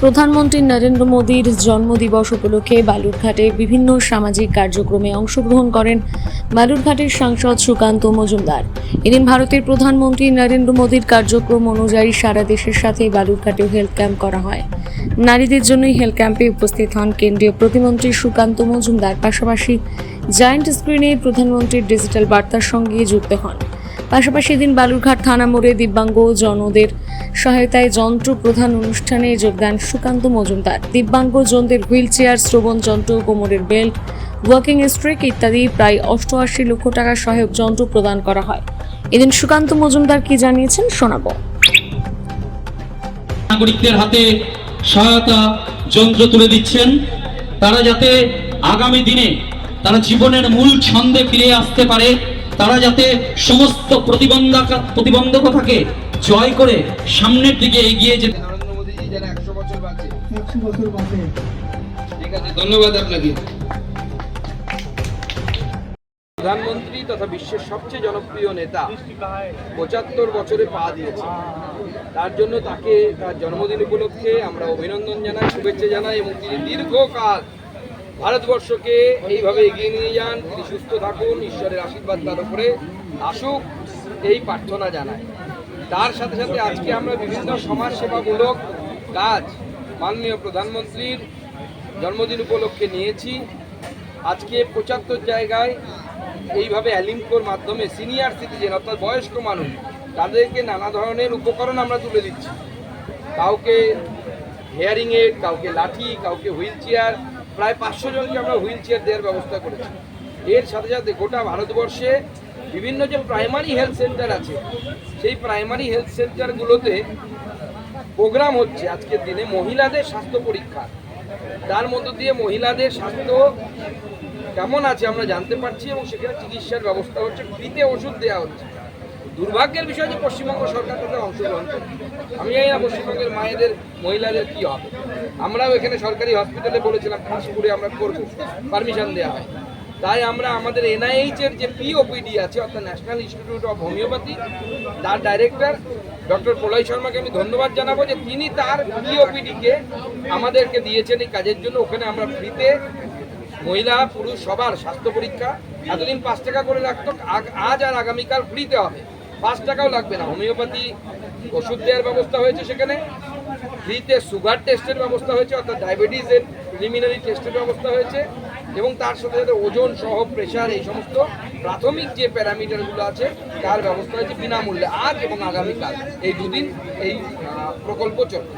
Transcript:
প্রধানমন্ত্রী নরেন্দ্র মোদীর জন্মদিবস উপলক্ষে বালুরঘাটে বিভিন্ন সামাজিক কার্যক্রমে অংশগ্রহণ করেন বালুরঘাটের সাংসদ সুকান্ত মজুমদার। এদিন ভারতের প্রধানমন্ত্রী নরেন্দ্র মোদীর কার্যক্রম অনুযায়ী সারা দেশের সাথে বালুরঘাটেও হেলথ ক্যাম্প করা হয়। নারীদের জন্যই হেলথ ক্যাম্পে উপস্থিত হন কেন্দ্রীয় প্রতিমন্ত্রী সুকান্ত মজুমদার। পাশাপাশি জায়ান্ট স্ক্রিনে প্রধানমন্ত্রীর ডিজিটাল বার্তার সঙ্গে যুক্ত হন। পাশাপাশি এদিন বালুরঘাট থানা মোড়ে দিব্যাঙ্গ জনদের সহায়তায় যন্ত্র প্রধান অনুষ্ঠানে যোগদান সুকান্ত মজুমদার। দিব্যাঙ্গ জনদের হুইল চেয়ার, শ্রবণ যন্ত্র, কোমরের বেল্ট, ওয়াকিং স্ট্রিক ইত্যাদি প্রায় 88 লক্ষ টাকার সহায়ক যন্ত্র প্রদান করা হয়। এদিন সুকান্ত মজুমদার কি জানিয়েছেন শোনাবো। নাগরিকদের হাতে সহায়তা যন্ত্র তুলে দিচ্ছেন, তারা যাতে আগামী দিনে তারা জীবনের মূল ছন্দে ফিরে আসতে পারে, তারা যাতে সমস্ত প্রতিবন্ধকতাকে জয় করে সামনের দিকে এগিয়ে যেতে। নরেন্দ্র মোদীজি যেন 100 বছর বাঁচে। 100 বছর বাঁচে। ঠিক আছে, ধন্যবাদ আপনাকে। প্রধানমন্ত্রী তথা বিশ্বের সবচেয়ে জনপ্রিয় নেতা 75 বছরে পা দিয়েছে। তার জন্য তাকে তার জন্মদিন উপলক্ষে আমরা অভিনন্দন জানাই, শুভেচ্ছা জানাই এবং তিনি দীর্ঘকাল ভারতবর্ষকে এইভাবে এগিয়ে নিয়ে যান। তিনি সুস্থ থাকুন, ঈশ্বরের আশীর্বাদ তার উপরে আসুক, এই প্রার্থনা জানাই। তার সাথে সাথে আজকে আমরা বিভিন্ন সমাজসেবামূলক কাজ মাননীয় প্রধানমন্ত্রীর জন্মদিন উপলক্ষে নিয়েছি। আজকে 75 জায়গায় এইভাবে অ্যালিমকোর মাধ্যমে সিনিয়র সিটিজেন অর্থাৎ বয়স্ক মানুষ তাদেরকে নানা ধরনের উপকরণ আমরা তুলে দিচ্ছি। কাউকে হেয়ারিং এড, কাউকে লাঠি, কাউকে হুইল চেয়ার, প্রায় 500 জনকে আমরা হুইল চেয়ার দেওয়ার ব্যবস্থা করেছি। এর সাথে সাথে গোটা ভারতবর্ষে বিভিন্ন যে প্রাইমারি হেলথ সেন্টার আছে, সেই প্রাইমারি হেলথ সেন্টারগুলোতে প্রোগ্রাম হচ্ছে আজকের দিনে মহিলাদের স্বাস্থ্য পরীক্ষা। তার মধ্য দিয়ে মহিলাদের স্বাস্থ্য কেমন আছে আমরা জানতে পারছি এবং সেখানে চিকিৎসার ব্যবস্থা হচ্ছে, ফ্রিতে ওষুধ দেওয়া হচ্ছে। দুর্ভাগ্যের বিষয় যে পশ্চিমবঙ্গ সরকার তাতে অংশগ্রহণ করে। আমি জানি না পশ্চিমবঙ্গের মায়েদের, মহিলাদের কী হবে। আমরাও এখানে সরকারি হসপিটালে বলেছিলাম খাসপুরে আমরা করবো, পারমিশন দেওয়া হয়। তাই আমরা আমাদের NIH-এর যে POPD আছে অর্থাৎ ন্যাশনাল ইনস্টিটিউট অফ হোমিওপ্যাথি, তার ডাইরেক্টর ডক্টর প্রলয় শর্মাকে আমি ধন্যবাদ জানাবো যে তিনি তার POPD-কে আমাদেরকে দিয়েছেন এই কাজের জন্য। ওখানে আমরা ফ্রিতে মহিলা পুরুষ সবার স্বাস্থ্য পরীক্ষা, এতদিন 5 টাকা করে লাগতো, আজ আর আগামীকাল ফ্রিতে হবে, 5 টাকাও লাগবে না। হোমিওপ্যাথি ওষুধ দেওয়ার ব্যবস্থা হয়েছে, সেখানে ফ্রিতে সুগার টেস্টের ব্যবস্থা হয়েছে অর্থাৎ ডায়াবেটিসের প্রিলিমিনারি টেস্টের ব্যবস্থা হয়েছে এবং তার সাথে সাথে ওজন সহ প্রেশার এই সমস্ত প্রাথমিক যে প্যারামিটারগুলো আছে তার ব্যবস্থা হয়েছে বিনামূল্যে আজ এবং আগামীকাল এই 2 দিন এই প্রকল্প চলবে।